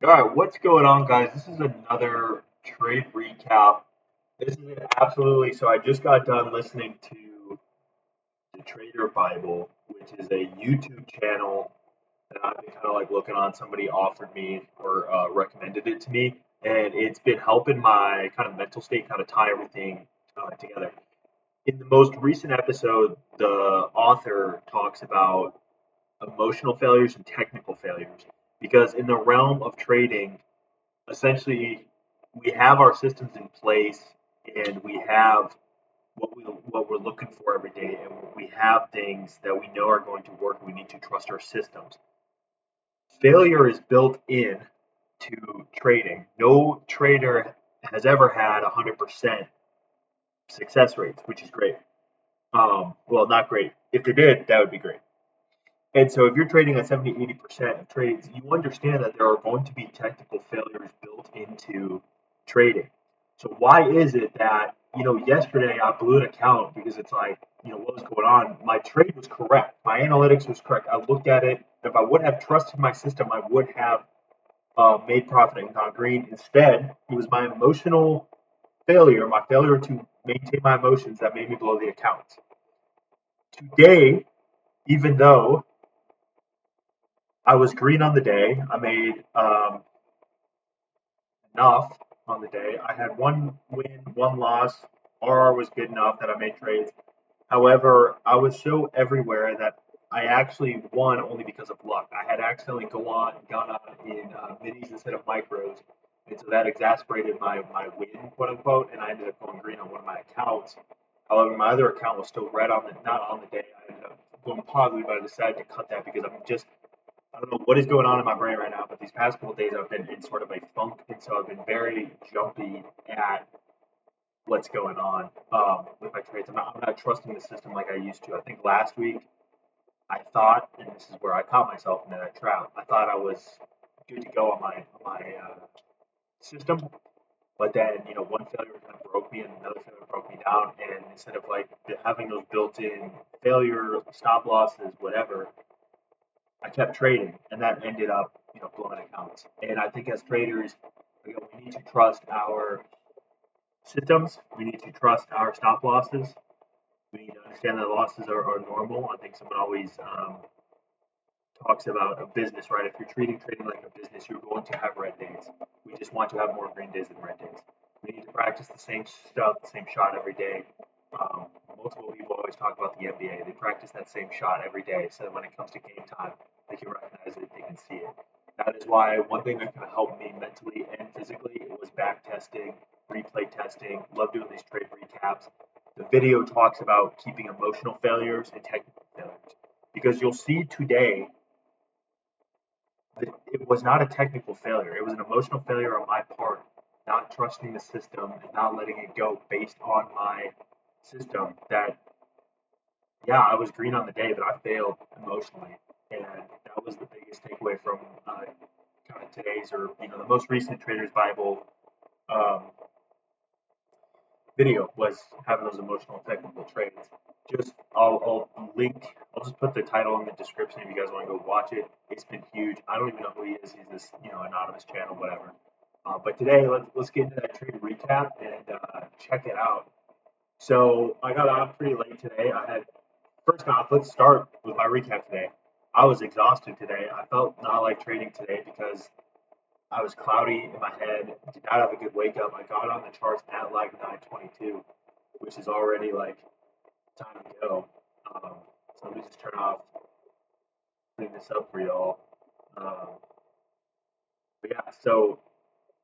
All right, what's going on, guys? This is another trade recap. This is absolutely so. I just got done listening to the Trader Bible, which is a YouTube channel that I've been kind of like looking on. Somebody offered me or recommended it to me, and it's been helping my kind of mental state kind of tie everything together. In the most recent episode, the author talks about emotional failures and technical failures because in the realm of trading essentially we have our systems in place and we have what we're looking for every day and we have things that we know are going to work. We need to trust our systems. Failure is built in to trading. No trader has ever had 100% success rates, which is great. Well, not great. If they did, that would be great. And so if you're trading at 70, 80% of trades, you understand that there are going to be technical failures built into trading. So why is it that, yesterday I blew an account because it's like, what was going on? My trade was correct. My analytics was correct. I looked at it. If I would have trusted my system, I would have made profit and gone green. Instead, it was my emotional failure, my failure to maintain my emotions that made me blow the account. Today, even though I was green on the day. I made enough on the day. I had one win, one loss. RR was good enough that I made trades. However, I was so everywhere that I actually won only because of luck. I had accidentally gone on in minis instead of micros, and so that exasperated my win, quote unquote, and I ended up going green on one of my accounts. However, my other account was still red on the not on the day. I ended up going positive, but I decided to cut that because I'm just I don't know what is going on in my brain right now, but these past couple of days I've been in sort of a funk, and so I've been very jumpy at what's going on with my trades. I'm not trusting the system like I used to. I think last week I thought, and this is where I caught myself in that trap. I thought I was good to go on my system, but then one failure kind of broke me, and another failure broke me down. And instead of like having those built-in failure stop losses, whatever, I kept trading, and that ended up, blowing accounts. And I think as traders, we need to trust our systems. We need to trust our stop losses. We need to understand that losses are normal. I think someone always talks about a business, right? If you're treating trading like a business, you're going to have red days. We just want to have more green days than red days. We need to practice the same stuff, the same shot every day. Multiple people always talk about the NBA. They practice that same shot every day, so that when it comes to game time, they can recognize it, they can see it. That is why one thing that kind of helped me mentally and physically was back testing, replay testing. Love doing these trade recaps. The video talks about keeping emotional failures and technical failures because you'll see today it was not a technical failure. It was an emotional failure on my part, not trusting the system and not letting it go based on my system. That, yeah, I was green on the day, but I failed emotionally. And that was the biggest takeaway from kind of today's or, the most recent Trader's Bible um, video was having those emotional technical trades. I'll link. I'll just put the title in the description if you guys want to go watch it. It's been huge. I don't even know who he is. He's this anonymous channel, whatever. But today let's get into that trade recap and check it out. So I got off pretty late today. I had first off. Let's start with my recap today. I was exhausted today. I felt not like trading today because I was cloudy in my head, did not have a good wake up. I got on the charts at like 9:22, which is already like time to go. Um, so let me just turn off, clean this up for y'all. Um, but yeah, so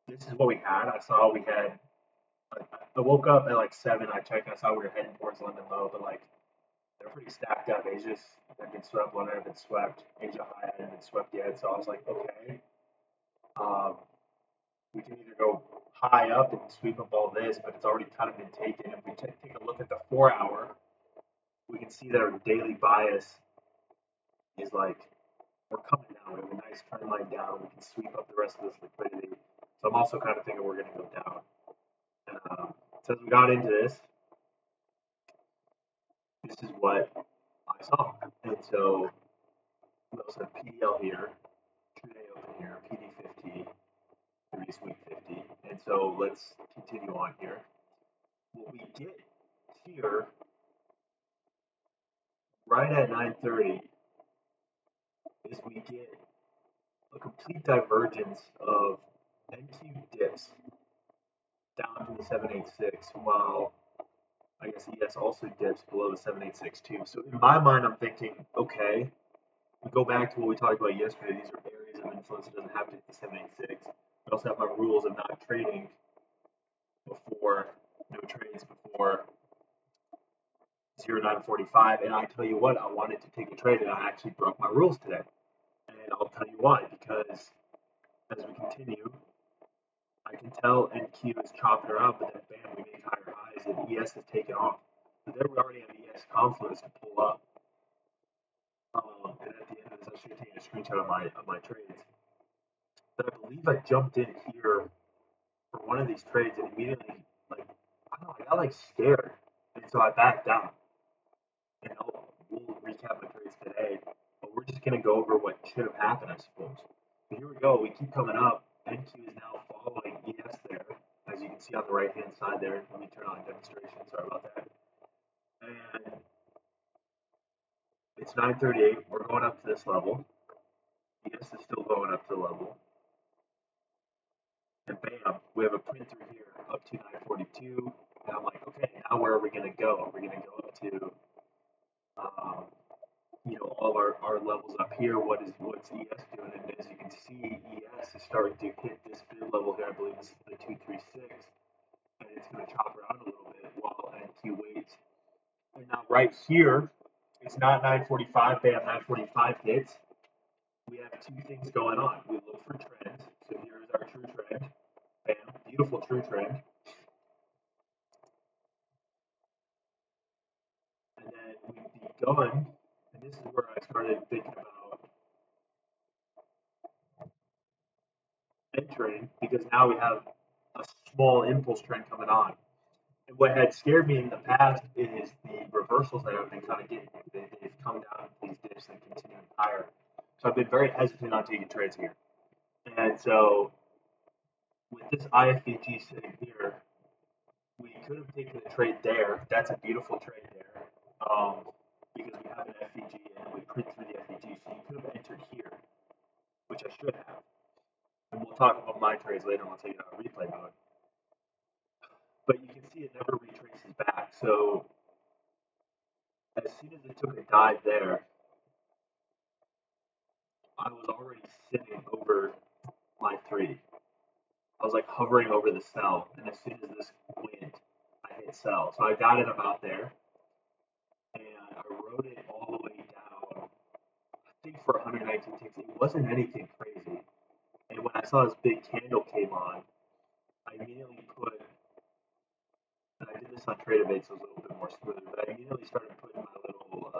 this is what we had. I saw we had. I woke up at like 7. I checked. I saw we were heading towards London low, but like they're pretty stacked up. Asia's had been swept. London had been swept. Asia high hadn't been swept yet. So I was like, okay. Um, we can either go high up and sweep up all this, but it's already kind of been taken. If we take a look at the 4 hour, we can see that our daily bias is like we're coming down. We have a nice trend line down. We can sweep up the rest of this liquidity. So I'm also kind of thinking we're going to go down. So as we got into this is what I saw. And so we also have PDL here, 2-day open here, PD50. previous week 50. And so let's continue on here. What we get here right at 9:30 is we get a complete divergence of NQ dips down to the 786, while I guess ES also dips below the 786 too. So in my mind, I'm thinking, okay, we go back to what we talked about yesterday. These are areas of influence. It doesn't have to hit the 786. I also have my rules of not trading before, no trades before 0945. And I tell you what, I wanted to take a trade, and I actually broke my rules today. And I'll tell you why. Because as we continue, I can tell NQ is chopping around, but then bam, we make higher highs, and ES has taken off. But then we already have ES confluence to pull up. And at the end of this, I should have taken a screenshot of my trades. But I believe I jumped in here for one of these trades and immediately, like, I don't know, I got like scared. And so I backed out. And we'll recap my trades today, but we're just going to go over what should have happened, I suppose. But here we go. We keep coming up. NQ is now following ES there, as you can see on the right-hand side there. Let me turn on demonstration. Sorry about that. And it's 9:38. We're going up to this level. ES is still going up to the level. And bam, we have a print through here up to 9:42. And I'm like, okay, now where are we going to go? We're going to go up to all of our levels up here. What's ES doing? And as you can see, ES is starting to hit this bid level here. I believe this is the 236, and it's going to chop around a little bit while NQ waits. And now right here, it's not 9:45. Bam, 9:45 hits. We have two things going on. We look for trends. So here's our true trend. Bam, beautiful true trend. And then we've begun, and this is where I started thinking about entering, because now we have a small impulse trend coming on. And what had scared me in the past is the reversals that I've been kind of getting. They've come down these dips and continuing higher. So I've been very hesitant on taking trades here. And so with this IFVG sitting here, we could have taken a trade there. That's a beautiful trade there, because we have an FVG and we print through the FVG. So you could have entered here, which I should have. And we'll talk about my trades later. I'll take it out of replay mode. But you can see it never retraces back. So as soon as it took a dive there, I was already sitting over my 3. I was like hovering over the sell, and as soon as this went, I hit sell. So I got it about there, and I rode it all the way down, I think for 119 ticks. It wasn't anything crazy. And when I saw this big candle came on, I immediately put, and I did this on TradeAvate, so it was a little bit more smoother, but I immediately started putting my little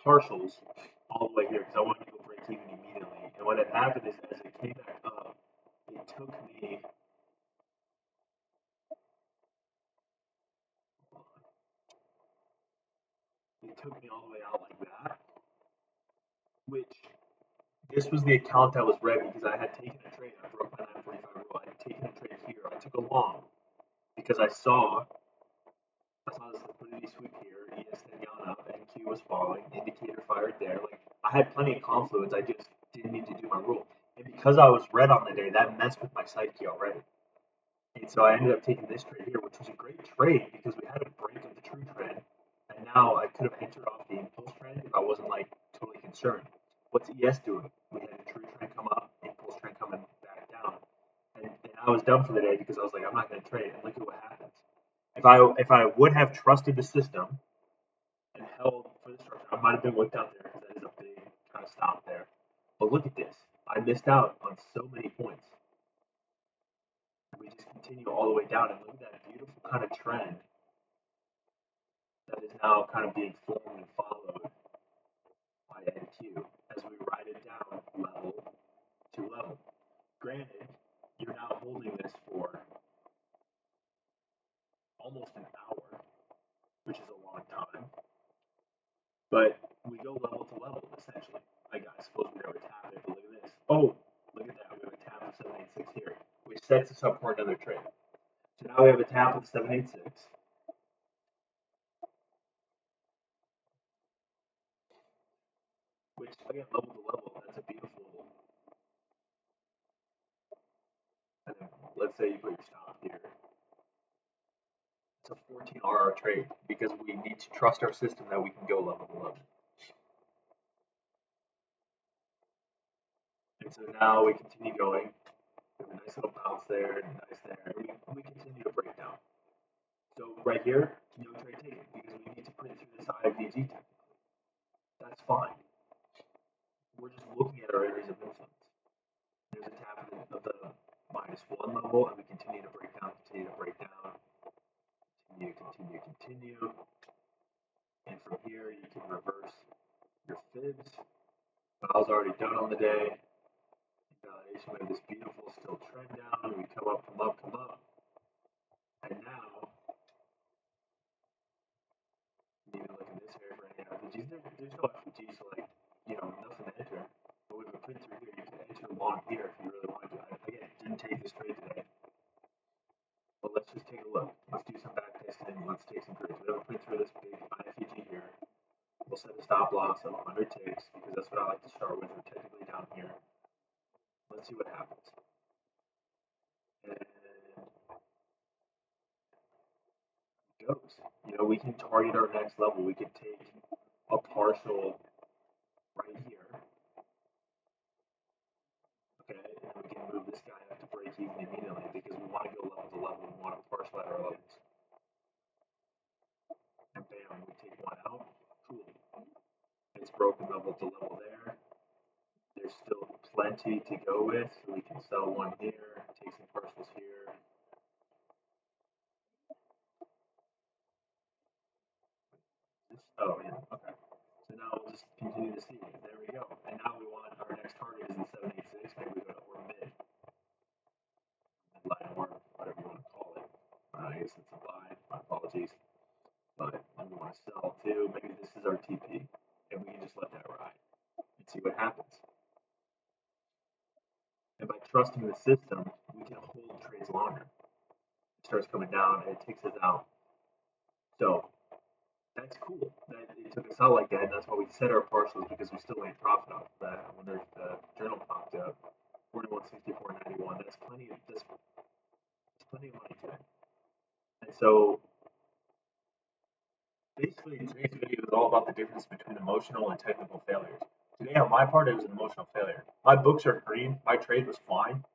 partials all the way here because I wanted to go break even immediately. And what had happened is as it came back up, it took me all the way out like that, which this was the account that was red because I had taken a trade. I broke my 945 rule. I had taken a trade here. I took a long because I saw this liquidity sweep here. ES had gone up, NQ was falling, indicator fired there. Like I had plenty of confluence. I just didn't need to do my rule. And because I was red on the day, that messed with my psyche already. And so I ended up taking this trade here, which was a great trade because we had a break of the true trend. And now I could have entered off the impulse trend if I wasn't like totally concerned. What's ES doing? We had a true trend come up, impulse trend coming back down. And I was done for the day because I was like, I'm not going to trade. And look at what happens. If I would have trusted the system and held for the structure, I might have been whipped out there because that is a big kind of stop there. But look at this. I missed out on so many points. We just continue all the way down, and look at that beautiful kind of trend that is now kind of being formed and followed by NQ as we ride it down level to level. Granted, you're now holding this for almost an hour, which is a long time, but we go level to level essentially. Like I suppose we never tap it, but look at this. Oh, look at that. We have a tap of sets us up for another trade. So now we have a tap of 786. Which, again, level to level, that's a beautiful. And then let's say you put your stop here. It's a 14 RR trade because we need to trust our system that we can go level to level. And so now we continue going. We have a nice little bounce there, and nice there, and we continue to break down. So right here, no trade taken because we need to put it through this IFVG technically. That's fine. We're just looking at our areas of influence. There's a tap of the -1 level, and we continue to break down, continue to break down, continue. And from here, you can reverse your fibs. Bow's already done on the day. Validation, we have this beautiful still trend down. We come up. And now, you need to look at this area for any FVGs. There's no FVGs, so like, nothing to enter. But with a print through here, you can enter long here if you really want to. Again, didn't take this trade today. But let's just take a look. Let's do some back testing. Let's take some trades. We have a print through this big IFVG here. We'll set a stop loss of 100 ticks because that's what I like to start with. We're technically down here. Let's see what happens. And it goes. We can target our next level. We could take a partial right here. Okay, and we can move this guy up to break even immediately because we want to go level to level. We want to partial at our levels. And bam, we take one out. Cool. It's broken level to level there. There's still plenty to go with, so we can sell one here, take some partials here. Oh, yeah, okay. So now we'll just continue to see. There we go. And now we want our next target is in 786. Maybe we go to or mid. Midline or whatever you want to call it. I guess it's a buy. My apologies. But we want to sell too. Maybe this is our TP. And we can just let that ride and see what happens. And by trusting the system, we can hold trades longer. It starts coming down and it takes us out. So that's cool that it took us out like that, and that's why we set our partials because we still made profit off of that. When the journal popped up, 41.64.91, that's plenty of money today. And so basically today's video is all about the difference between emotional and technical failures. Today on my part, it was an emotional failure. My books are green. My trade was fine.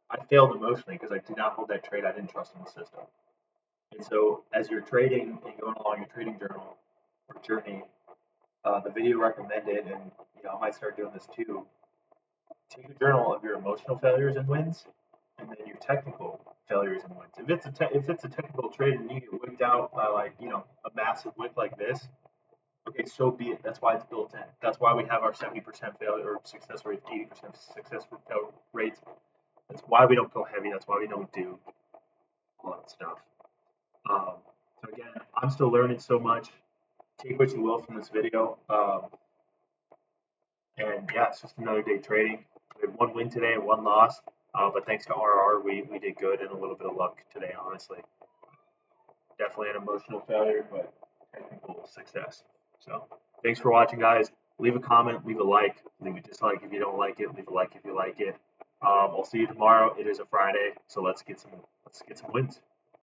I failed emotionally because I did not hold that trade. I didn't trust in the system. And so as you're trading and going along your trading journal or journey, the video recommended, and I might start doing this too. Take a journal of your emotional failures and wins, and then your technical failures and wins. If it's a technical trade and you get wicked out by a massive wick like this, okay, so be it. That's why it's built in. That's why we have our 70% failure or success rate, 80% success rates. That's why we don't go heavy. That's why we don't do all that stuff. So again, I'm still learning so much. Take what you will from this video. And yeah, it's just another day trading. We had one win today and one loss. But thanks to RR, we did good and a little bit of luck today, honestly. Definitely an emotional failure, but technical success. So thanks for watching, guys. Leave a comment, leave a like, leave a dislike if you don't like it, leave a like if you like it. I'll see you tomorrow. It is a Friday, so let's get some wins.